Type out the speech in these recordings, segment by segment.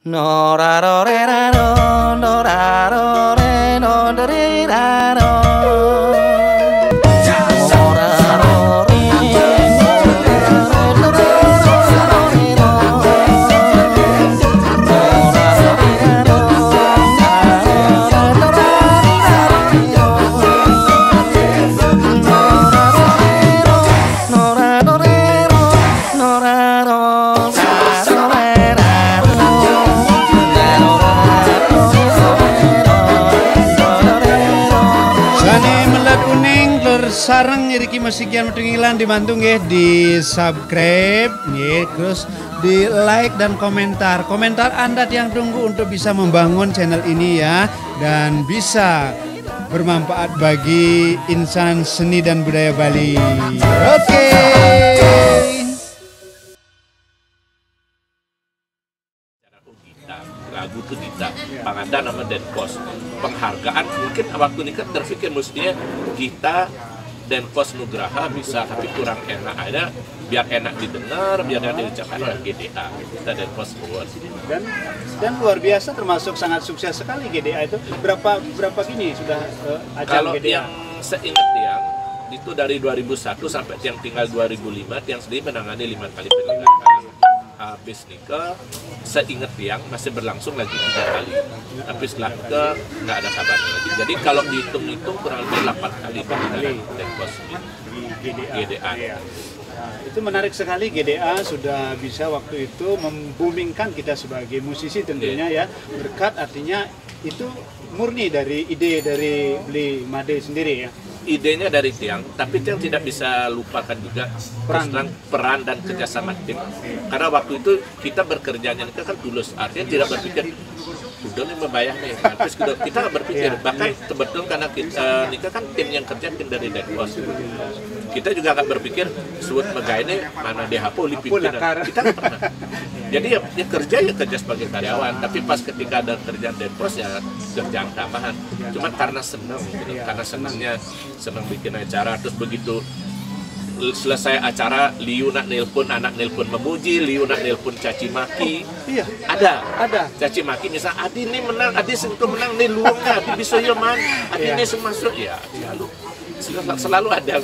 No ra ro re ra ro, no ra ro re no do re ra ro. No ra ro re, no ra re do re ro ro re ro. No ra ro re ra ro, na ra do ra re ra ro re ro. No ra ro re ro, no ra do re ro, no ra ro sa ro re ra ro. Sani Mela Kuning bersarang iriki musikian metingilan dibantu nggih di subscribe nggih, terus di like dan komentar Anda yang tunggu untuk bisa membangun channel ini ya, dan bisa bermanfaat bagi insan seni dan budaya Bali. Oke. Lagu ke kita, pangadan nama Denpos, penghargaan mungkin waktu ini kan terpikir mestinya kita Denpos Nugraha bisa, tapi kurang enak ada, biar enak didengar, biar enak diucapkan oleh GDA, kita Denpos Award. Dan luar biasa, termasuk sangat sukses sekali GDA itu. Berapa gini sudah acara Kalau GDA? yang seingat yang itu dari 2001 sampai yang tinggal 2005, yang sendiri menangani 5 kali penyelenggaraan. Habis nikah, seingat yang masih berlangsung lagi 3 kali. Tapi setelah nikah nggak ada kabarnya lagi. Jadi kalau dihitung-hitung kurang lebih 8 kali Denpos di GDA. GDA. Nah, itu menarik sekali, GDA sudah bisa waktu itu memboomingkan kita sebagai musisi tentunya ya. Berkat artinya itu murni dari ide dari Bli Made sendiri ya. Idenya dari Tiang, tapi Tiang tidak bisa lupakan juga peran dan kerjasama tim. Karena waktu itu kita bekerjanya itu kan tulus, artinya tidak berpikir udah nih membayar nih. Terus kita nggak berpikir, bahkan kebetulan karena kita nikah kan tim yang kerja tim dari Denpos. Kita juga nggak berpikir suut megah ini mana DHP pimpinan. Kita nggak pernah. Jadi ya kerja sebagai karyawan, tapi pas ketika ada kerjaan Denpos ya kerjaan tambahan. Cuma karena senang, gitu. Karena senang bikin acara, terus begitu selesai acara, Liu nak nelpon, anak nelpon memuji, Liu nak nelpon caci maki. Iya. Ada. Caci maki misal, Adi ini menang, Adi sentuh menang, nih luangnya, Adi bisa ya man, Adi ini semasuk ya. Selalu ada yang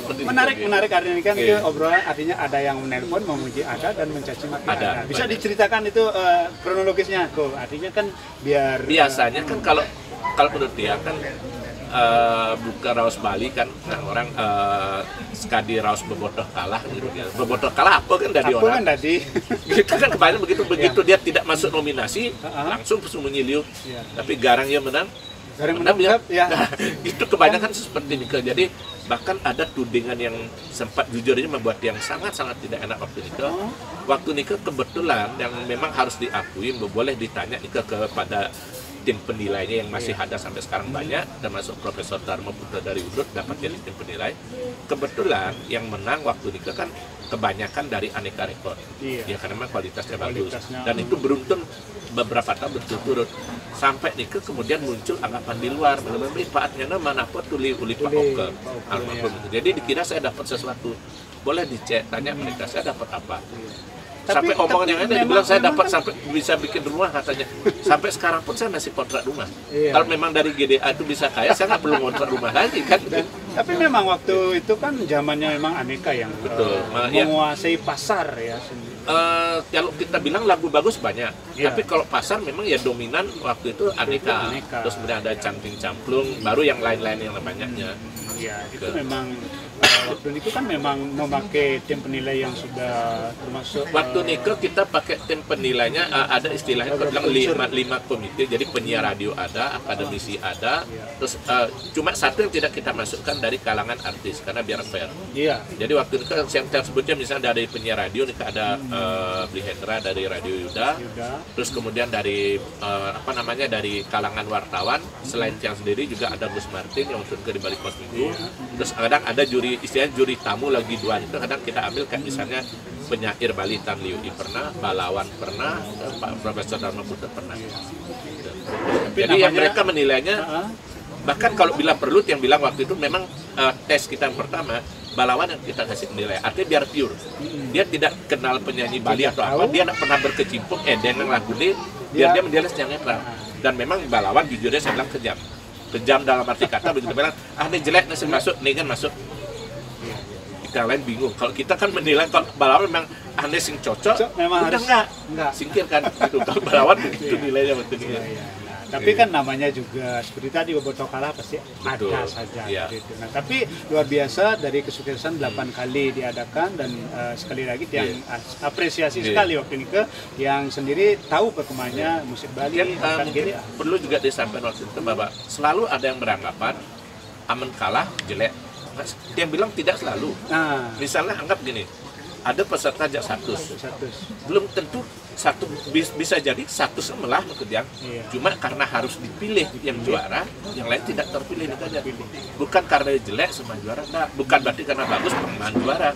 menarik artinya kan itu obrolan, artinya ada yang menelpon memuji ada dan mencaci maki ada. Bisa diceritakan itu kronologisnya kok, artinya kan biar biasanya kan kalau menurut dia kan buka Raos Bali kan, nah orang sekali Raos Bobotoh kalah gitu ya. Bobotoh kalah apa kan dari orang kan tadi gitu kan, kebanyakan begitu dia tidak masuk nominasi langsung sembunyi Liu, tapi garang dia menang ya. Nah, itu kebanyakan seperti ini. Jadi bahkan ada tudingan yang sempat jujurnya membuat yang sangat-sangat tidak enak waktu nikah. Waktu nikah kebetulan yang memang harus diakui, boleh ditanya nikah kepada tim penilainya yang masih ada sampai sekarang banyak, termasuk Profesor Dharma Putra dari UDUT dapat jadi tim penilai. Kebetulan yang menang waktu nikah kan kebanyakan dari Aneka Rekod, ya karena memang kualitasnya bagus. Dan itu beruntun beberapa tahun berturut-turut sampai nikah kemudian muncul anggapan di luar, manfaatnya mana apa tuli uli Pak Oke almarhum. Jadi dikira saya dapat sesuatu, boleh dicek, tanya mereka saya dapat apa. Sampai omongan yang ada dibilang saya dapat sampai bisa bikin rumah katanya. Sampai sekarang pun saya masih kontrak rumah. Kalau memang dari GDA itu bisa kaya, saya nggak perlu kontrak rumah lagi kan. Tapi memang waktu itu kan zamannya memang Aneka yang menguasai pasar ya. Kalau kita bilang lagu bagus banyak, tapi kalau pasar memang ya dominan waktu itu Aneka. Terus kemudian ada Canting Camplung, baru yang lain-lain yang banyaknya. Ya, itu memang waktu itu kan memang memakai tim penilai yang sudah termasuk waktu nikah kita pakai tim penilainya, ada istilahnya bilang 5 komite, jadi penyiar radio ada, akademisi ada, terus cuma satu yang tidak kita masukkan dari kalangan artis karena biar fair. Jadi waktu itu yang saya sebutnya misalnya dari penyiar radio nikah ada Bli Hendra dari Radio Yuda, terus kemudian dari dari kalangan wartawan selain yang sendiri juga ada Gus Martin yang untuk di balik pos minggu, terus kadang ada istilahnya juri tamu lagi dua, itu kadang kita ambil kayak misalnya penyair Bali Tan Liu pernah, Balawan pernah, Pak Profesor Dharma Putra pernah. Jadi yang mereka menilainya, bahkan kalau bila perlu yang bilang waktu itu memang tes kita yang pertama Balawan yang kita kasih nilai, artinya biar pure. Dia tidak kenal penyanyi Bali atau apa, dia tidak pernah berkecimpung dengan lagu ini, biar dia menjelas yang netral. Dan memang Balawan jujurnya saya bilang kejam. Kejam dalam arti kata begitu bilang, ini jelek, nasi masuk, nih kan masuk. Kita lain bingung. Kalau kita kan menilai kalau Balawan memang aneh sing cocok, memang udah harus enggak singkirkan gitu. Kalau Balawan itu nilainya betul. Tapi kan namanya juga seperti tadi Bobotoh kalah pasti ada saja gitu. Nah, tapi luar biasa dari kesuksesan 8 kali diadakan dan sekali lagi yang apresiasi sekali waktu ini ke yang sendiri tahu perkembangannya musik Bali. Mungkin perlu juga disampaikan waktu itu bahwa selalu ada yang beranggapan Aman kalah jelek. Dia bilang tidak selalu. Misalnya anggap gini, ada peserta jak 100. Belum tentu satu bisa jadi 100 melah Kejang. Cuma karena harus dipilih yang juara, yang lain tidak terpilih saja. Bukan karena jelek semua juara, enggak. Bukan berarti karena bagus pemain juara.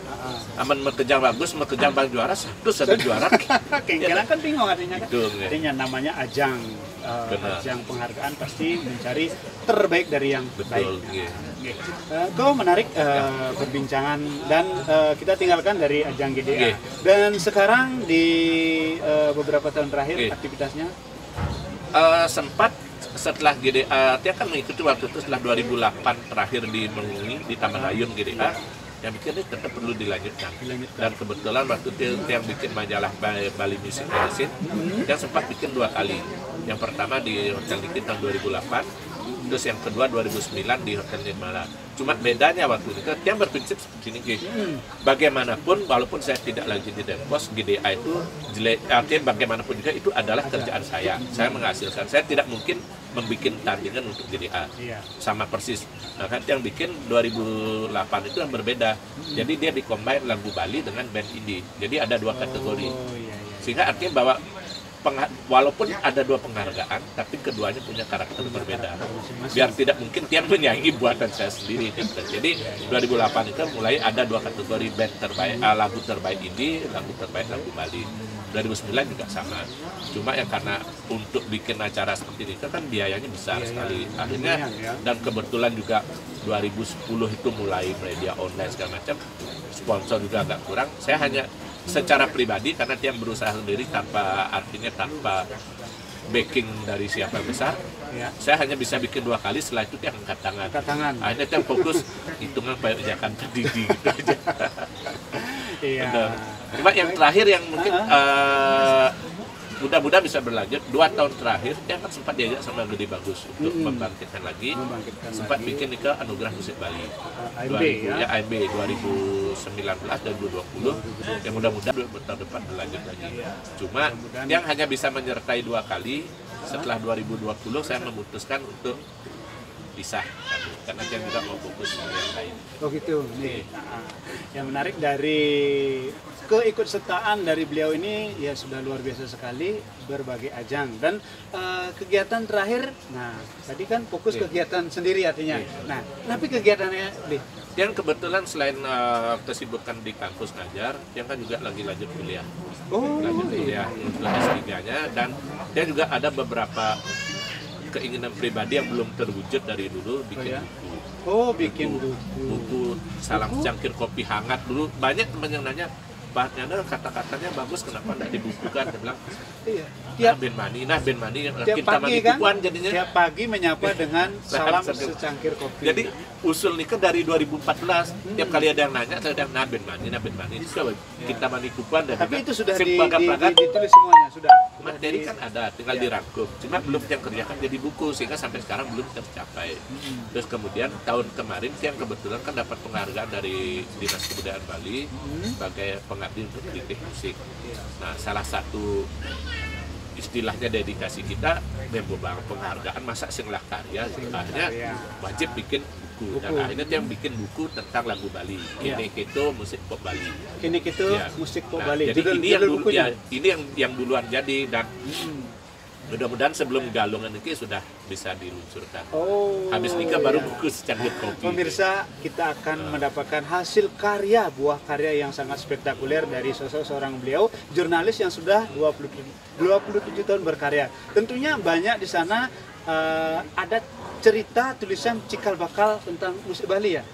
Aman Kejang bagus, Kejang bang juara, 100 ada juara. Kengkelan kan bingung artinya kan. Artinya namanya ajang. Ajang penghargaan pasti mencari terbaik dari yang baik. Kau menarik perbincangan dan kita tinggalkan dari ajang GDA. Dan sekarang di beberapa tahun terakhir aktivitasnya sempat setelah GDA, dia kan mengikuti waktu itu setelah 2008 terakhir di Mengungi di Taman Ayun GDA. Yang bikin ini tetap perlu dilanjutkan. Dan kebetulan waktu itu yang bikin majalah Bali Music Magazine yang sempat bikin 2 kali. Yang pertama di Hotel Dikit tahun 2008, terus yang kedua 2009 di Hotel Nirmala. Cuma bedanya waktu itu yang berprinsip seperti ini, bagaimanapun walaupun saya tidak lagi di Denpos, GDA itu jelek, artinya bagaimanapun juga itu adalah kerjaan saya. Saya menghasilkan, saya tidak mungkin membuat tandingan untuk GDA sama persis. Nah kan yang bikin 2008 itu yang berbeda. Jadi dia dikombin lagu Bali dengan band indie. Jadi ada 2 kategori. Sehingga artinya bahwa walaupun ada 2 penghargaan, tapi keduanya punya karakter berbeda. Biar tidak mungkin tiang menyanyi buatan saya sendiri. Jadi 2008 itu mulai ada 2 kategori band terbaik, lagu terbaik indie, lagu terbaik lagu Bali. 2009 juga sama. Cuma yang karena untuk bikin acara seperti ini kan biayanya besar sekali. Akhirnya dan kebetulan juga 2010 itu mulai media online segala macam, sponsor juga agak kurang. Saya hanya secara pribadi karena dia berusaha sendiri tanpa backing dari siapa yang besar. Saya hanya bisa bikin 2 kali, setelah itu dia angkat tangan. Akhirnya dia fokus hitungan pajakan terdiri gitu aja. Cuma yang terakhir yang mungkin mudah-mudahan bisa berlanjut 2 tahun terakhir dia kan sempat diajak sama Gede Bagus untuk membangkitkan lagi, sempat bikin ke Anugerah Musik Bali AMB 2019 dan 2020 yang mudah-mudahan tahun depan berlanjut lagi. Cuma yang hanya bisa menyertai 2 kali, setelah 2020 saya memutuskan untuk pisah karena dia juga mau fokus yang lain. Oh gitu. Nih. Yang menarik dari keikutsertaan dari beliau ini ya sudah luar biasa sekali, berbagai ajang dan kegiatan terakhir. Nah, tadi kan fokus kegiatan sendiri artinya. Nah, tapi kegiatannya yang kebetulan selain kesibukan di kampus ngajar, yang kan juga lagi lanjut kuliah. Lanjut kuliah untuk S3-nya dan dia juga ada beberapa keinginan pribadi yang belum terwujud dari dulu, bikin buku. Bikin buku salam cangkir kopi hangat dulu. Banyak teman yang nanya, bahannya kata-katanya bagus, kenapa tidak dibukukan? Dia bilang, Ben Mani kita mandi bukuan jadinya. Tiap pagi menyapa dengan salam secangkir kopi. Jadi usul nikah dari 2014. Tiap kali ada yang nanya, saya udah Ben Mani. Kita mandi bukuan. Tapi itu sudah ditulis semuanya, sudah. Materi kan ada, tinggal dirangkum. Cuma belum yang kerjakan jadi buku, sehingga sampai sekarang belum tercapai. Terus kemudian tahun kemarin yang kebetulan kan dapat penghargaan dari Dinas Kebudayaan Bali sebagai pengabdi untuk kritik musik. Nah, salah satu istilahnya dedikasi kita membawa penghargaan masa singlah karya, akhirnya wajib bikin buku. Dan akhirnya dia bikin buku tentang lagu Bali. Kini Kito Musik Pop Bali. Kini Kito Musik Pop Bali. Jadi ini yang duluan jadi dan mudah-mudahan sebelum galungan ini sudah bisa diluncurkan. Habis nikah baru buku secangkir kopi. Pemirsa, kita akan mendapatkan hasil karya, buah karya yang sangat spektakuler dari sosok seorang beliau, jurnalis yang sudah 27 tahun berkarya. Tentunya banyak di sana ada cerita tulisan cikal bakal tentang musik Bali ya?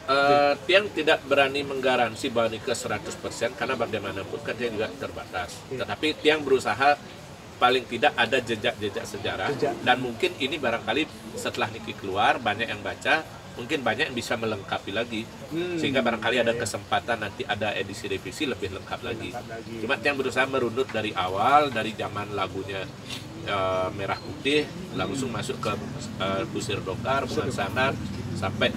Tiang tidak berani menggaransi bahwa Nike 100% karena bagaimanapun kan dia juga terbatas. Tetapi Tiang berusaha paling tidak ada jejak-jejak sejarah. Dan mungkin ini barangkali setelah Nike keluar banyak yang baca, mungkin banyak yang bisa melengkapi lagi. Sehingga barangkali ada kesempatan nanti ada edisi revisi lebih lengkap lagi. Cuma Tiang berusaha merunut dari awal, dari zaman lagunya Merah Putih, langsung masuk ke Kusir Dokar, Bulan Sanar, sampai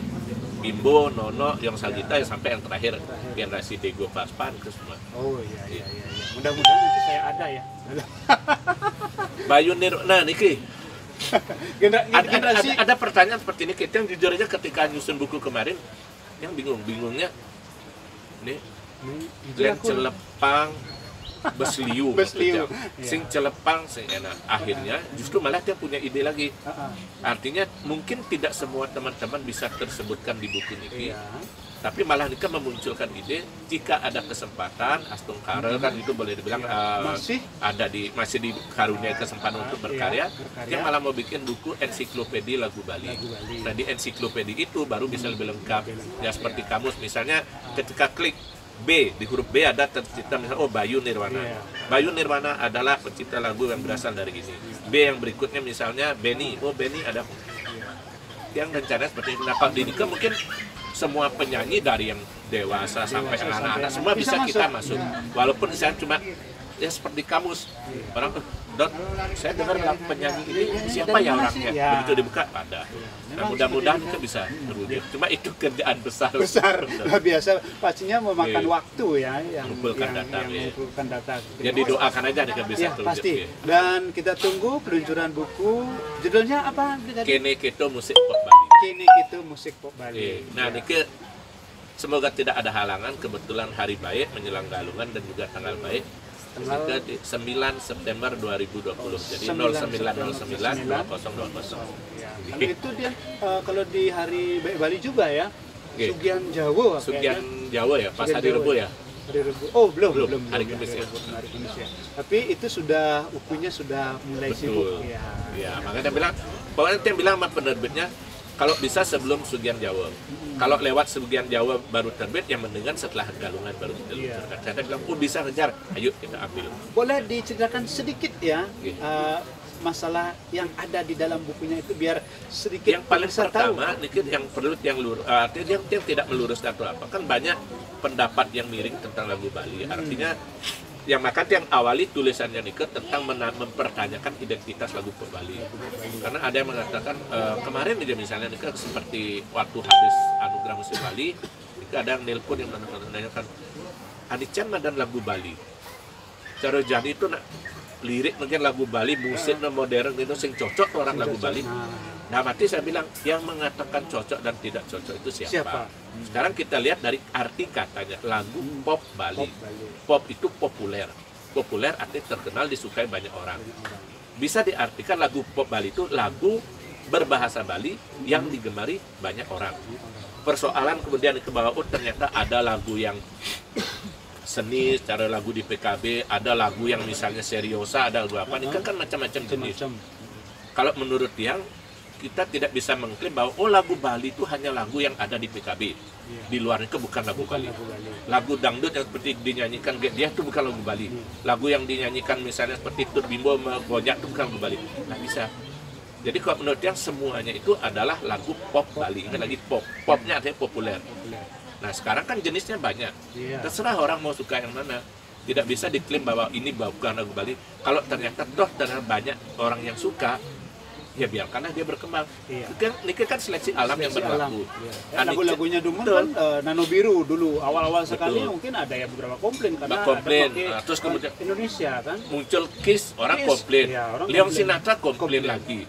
Bimbo, Nono, Yong Sagita, sampai yang terakhir generasi Dego Paspan ke semua. Oh iya. Mudah-mudahan nanti saya ada ya. Bayu Nirwana, Niki. Generasi Ada pertanyaan seperti ini, kita yang jujur aja ketika nyusun buku kemarin, yang bingungnya, nih, Glenn Celepang, Besliu, sing celepang, sing enak. Akhirnya justru malah dia punya ide lagi. Artinya mungkin tidak semua teman-teman bisa tersebutkan di buku Niki, tapi malah Niki memunculkan ide jika ada kesempatan. Astung Karel kan itu boleh dibilang masih di karunia kesempatan untuk berkarya. Dia malah mau bikin buku ensiklopedi lagu Bali. Nah di ensiklopedi itu baru bisa lebih lengkap. Ya seperti kamus misalnya ketika klik B, di huruf B ada tercipta misalnya, oh Bayu Nirwana. Bayu Nirwana adalah pencipta lagu yang berasal dari ini. B yang berikutnya misalnya Benny, oh Benny ada. Yang rencananya seperti itu. Nah kalau di Nike mungkin semua penyanyi dari yang dewasa sampai anak-anak semua bisa kita masuk. Walaupun misalnya cuma ya seperti kamus. Orang Dot, saya dengar penyanyi ini siapa ya orangnya? Begitu dibuka ada. Nah, mudah-mudahan itu bisa terwujud. Cuma itu kerjaan besar. Biasa pastinya memakan waktu ya yang mengumpulkan data. Jadi doakan aja nih bisa terwujud. Pasti. Dan kita tunggu peluncuran buku. Judulnya apa? Kene Keto Musik Pop Bali. Kene Keto Musik Pop Bali. Nah, Nike semoga tidak ada halangan. Kebetulan hari baik menjelang Galungan dan juga tanggal baik. Tanggal 9 September 2020. Jadi 0909 2020. Kalau itu dia kalau di hari baik Bali juga ya. Sugian Jawa. Sugian Jawa ya, pas hari Rebo ya. Hari Rebo. Oh, belum. Hari Kamis ya. Tapi itu sudah ukunya sudah mulai sibuk. Ya, makanya dia bilang, pokoknya dia bilang sama penerbitnya kalau bisa sebelum Sugian Jawa. Kalau lewat Sugian Jawa baru terbit, yang mendingan setelah Galungan baru kita luncurkan. Saya bilang, oh bisa ngejar, ayo kita ambil. Boleh diceritakan sedikit ya masalah yang ada di dalam bukunya itu biar sedikit yang paling pertama, dikit yang perlu yang lurus, artinya yang tidak melurus atau apa kan banyak pendapat yang miring tentang lagu Bali. Artinya yang makanya yang awali tulisannya Nike tentang mempertanyakan identitas lagu pop Bali. Karena ada yang mengatakan kemarin aja misalnya Nike seperti waktu habis anugerah musik Bali, Nike ada yang nelpon yang menanyakan Anican dan lagu Bali. Cara jadi itu lirik mungkin lagu Bali, musik modern itu sing cocok orang lagu Bali. Nah, mati saya bilang yang mengatakan cocok dan tidak cocok itu siapa? Sekarang kita lihat dari arti katanya lagu pop Bali. Pop itu populer. Populer artinya terkenal, disukai banyak orang. Bisa diartikan lagu pop Bali itu lagu berbahasa Bali yang digemari banyak orang. Persoalan kemudian ke bawah ternyata ada lagu yang seni, cara lagu di PKB, ada lagu yang misalnya seriosa, ada lagu apa, ini kan macam-macam jenis. Kalau menurut yang kita tidak bisa mengklaim bahwa oh lagu Bali itu hanya lagu yang ada di PKB. Di luar itu bukan lagu Bali. Lagu dangdut yang seperti dinyanyikan dia itu bukan lagu Bali. Lagu yang dinyanyikan misalnya seperti Tut Bimbo Gojak itu bukan lagu Bali. Nggak bisa. Jadi kalau menurut yang semuanya itu adalah lagu pop Bali. Ingat lagi pop. Popnya artinya populer. Nah sekarang kan jenisnya banyak, terserah orang mau suka yang mana. Tidak bisa diklaim bahwa ini bukan lagu Bali. Kalau ternyata ternyata banyak orang yang suka, ya biarkanlah dia berkembang. Ini kan seleksi alam yang berlaku. Lagu-lagunya Dumon kan Nano Biru dulu awal-awal sekali mungkin ada ya beberapa komplain karena terus kemudian Indonesia kan muncul Kiss, orang komplain. Leon Sinatra komplain lagi.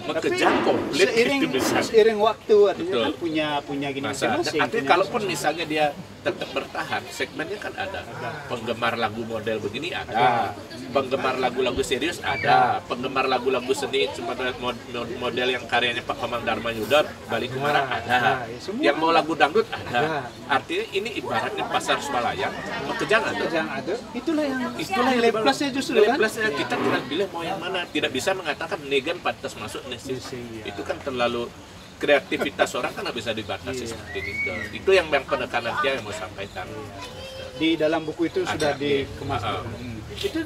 Mengejar komplain seiring waktu artinya kan punya gini masing-masing. Artinya kalaupun misalnya dia tetap bertahan, segmennya kan ada. Penggemar lagu model begini ada, penggemar lagu-lagu serius ada, penggemar lagu-lagu seni model yang karyanya Pak Komang Dharma Yuda balik kemana ada, yang mau lagu dangdut ada. Artinya ini ibaratnya pasar swalayan, Kejang ada. Itulah yang nilai plusnya justru kan. Nilai plusnya kita tinggal pilih mau yang mana. Tidak bisa mengatakan Negan pantas masuk nih. Itu kan terlalu kreativitas orang kan nggak bisa dibatasi seperti itu. Itu yang penekanan dia yang mau sampaikan. Di dalam buku itu sudah dikemas. Itu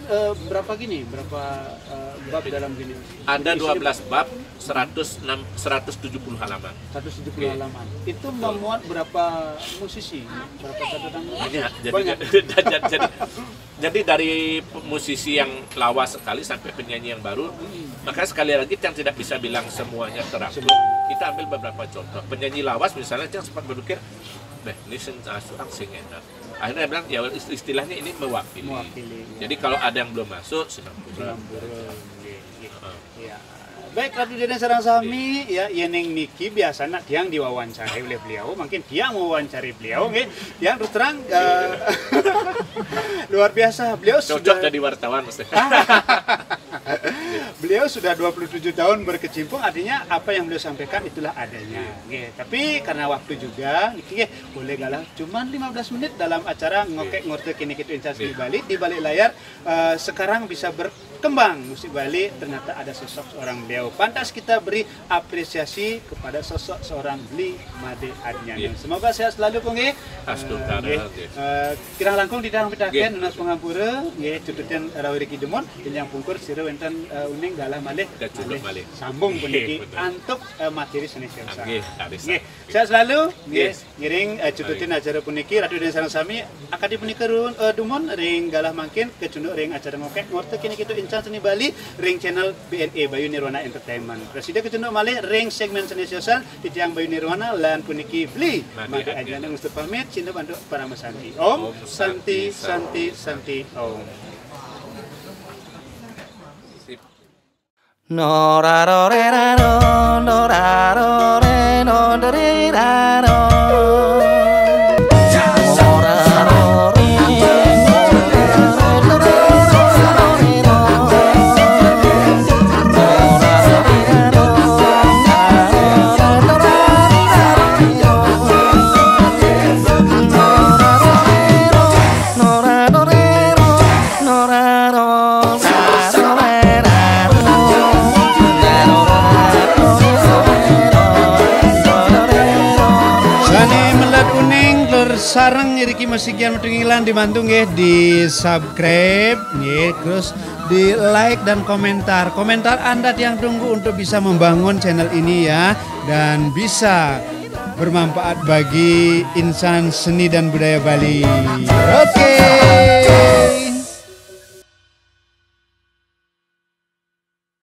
berapa bab dalam gini? Ada 12 bab, 170 halaman. 170 halaman. Itu memuat berapa musisi? Berapa catatan? Banyak. Jadi dari musisi yang lawas sekali sampai penyanyi yang baru. Makanya sekali lagi yang tidak bisa bilang semuanya terangkum. Kita ambil beberapa contoh. Penyanyi lawas misalnya yang sempat berpikir, ini seorang sing enak. Akhirnya dia bilang, ya istilahnya ini mewakili. Jadi kalau ada yang belum masuk, senang pura. Baik, Ratu Deden Sarang Sami, ya Yeneng Niki biasanya yang diwawancari oleh beliau, mungkin dia mau wawancari beliau, yang terus terang luar biasa. Beliau cocok jadi wartawan mesti. Beliau sudah 27 tahun berkecimpung, artinya apa yang beliau sampaikan itulah adanya. Tapi karena waktu juga, Niki boleh galah cuman 15 menit dalam acara ngokek ngorte kini kita instansi di balik layar. Sekarang bisa berkembang musik Bali, ternyata ada sosok seorang beliau. Pantas kita beri apresiasi kepada sosok seorang Bli Made Adnyani. Semoga sehat selalu pun kira langkung di dalam pitaken unas pengampura cututan rawiri demon yang pungkur sira wenten uning galah malih sambung puniki antuk materi seni siasa. Sehat selalu ngiring cututin acara puniki Ratu Deden Sarang Sami akad punika dumon ring galah mangkin kecunduk ring acara ngokek ngorte kini kita insan seni Bali ring channel BNE Bayu Nirwana Entertainment. Presiden kecunduk malih ring segmen seni sosial titiang Bayu Nirwana lan puniki Bli Made Adnyani ngustu pamit cinta bantu para mesanti. Om Santi Santi Santi Om. No ra ro re ra ro, no ra ro re no re ra ro. Sarang Riki Masikian Metingilan dibantu di subscribe terus di like dan komentar Anda yang tunggu untuk bisa membangun channel ini ya, dan bisa bermanfaat bagi insan seni dan budaya Bali. Oke.